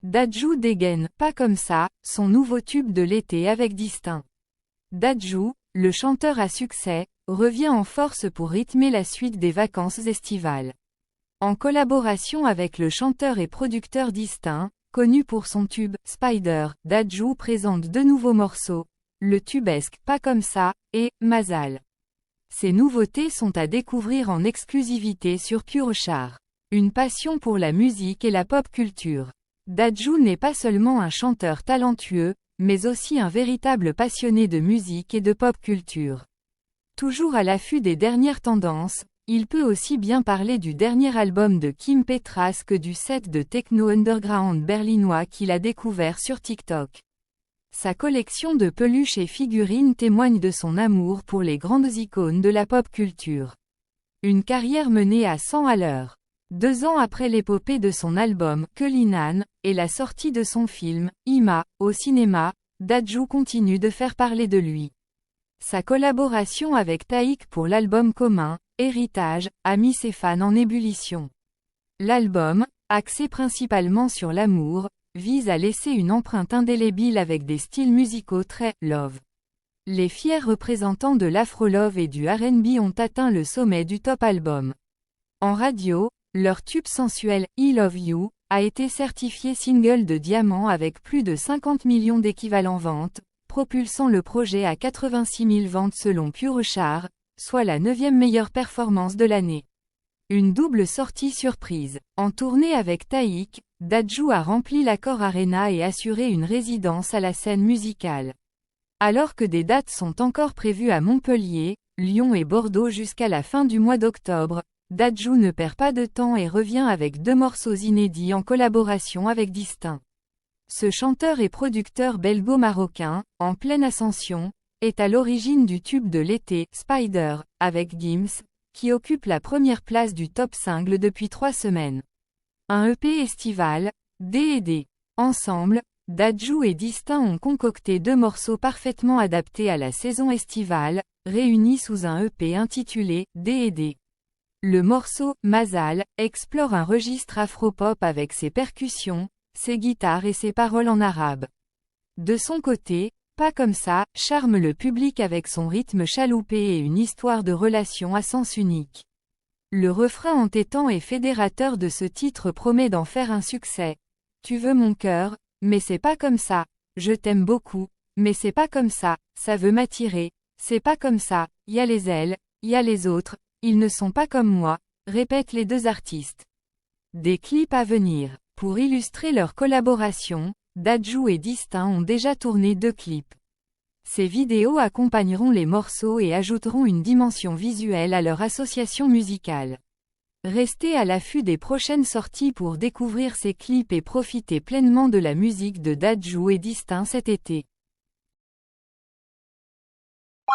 Dadju dégaine « Pas comme ça », son nouveau tube de l'été avec Distinct. Dadju, le chanteur à succès, revient en force pour rythmer la suite des vacances estivales. En collaboration avec le chanteur et producteur Distinct, connu pour son tube « Spider », Dadju présente deux nouveaux morceaux, le tubesque « Pas comme ça » et « Mazal ». Ces nouveautés sont à découvrir en exclusivité sur Pure-Char. Une passion pour la musique et la pop culture. Dadju n'est pas seulement un chanteur talentueux, mais aussi un véritable passionné de musique et de pop culture. Toujours à l'affût des dernières tendances, il peut aussi bien parler du dernier album de Kim Petras que du set de techno underground berlinois qu'il a découvert sur TikTok. Sa collection de peluches et figurines témoigne de son amour pour les grandes icônes de la pop culture. Une carrière menée à 100 à l'heure. 2 ans après l'épopée de son album « Kelinan » et la sortie de son film « Ima » au cinéma, Dadju continue de faire parler de lui. Sa collaboration avec Taïk pour l'album commun « Héritage » a mis ses fans en ébullition. L'album, axé principalement sur l'amour, vise à laisser une empreinte indélébile avec des styles musicaux très « love ». Les fiers représentants de l'afro-love et du R&B ont atteint le sommet du top album. En radio, leur tube sensuel « I Love You » a été certifié single de diamant avec plus de 50 millions d'équivalents ventes, propulsant le projet à 86 000 ventes selon Pure-Char, soit la 9e meilleure performance de l'année. Une double sortie surprise. En tournée avec Taïk, Dadju a rempli l'Accor Arena et assuré une résidence à la scène musicale. Alors que des dates sont encore prévues à Montpellier, Lyon et Bordeaux jusqu'à la fin du mois d'octobre, Dadju ne perd pas de temps et revient avec 2 morceaux inédits en collaboration avec Distinct. Ce chanteur et producteur belgo-marocain, en pleine ascension, est à l'origine du tube de l'été « Spider » avec Gims, qui occupe la première place du top single depuis 3 semaines. Un EP estival, D&D. Ensemble, Dadju et Distinct ont concocté 2 morceaux parfaitement adaptés à la saison estivale, réunis sous un EP intitulé « D&D ». Le morceau « Mazal » explore un registre afro-pop avec ses percussions, ses guitares et ses paroles en arabe. De son côté, Pas comme ça charme le public avec son rythme chaloupé et une histoire de relation à sens unique. Le refrain entêtant et fédérateur de ce titre promet d'en faire un succès. Tu veux mon cœur, mais c'est pas comme ça. Je t'aime beaucoup, mais c'est pas comme ça. Ça veut m'attirer. C'est pas comme ça. Y a les ailes, y a les autres. Ils ne sont pas comme moi, répètent les 2 artistes. Des clips à venir. Pour illustrer leur collaboration, Dadju et Distinct ont déjà tourné 2 clips. Ces vidéos accompagneront les morceaux et ajouteront une dimension visuelle à leur association musicale. Restez à l'affût des prochaines sorties pour découvrir ces clips et profiter pleinement de la musique de Dadju et Distinct cet été. Wow.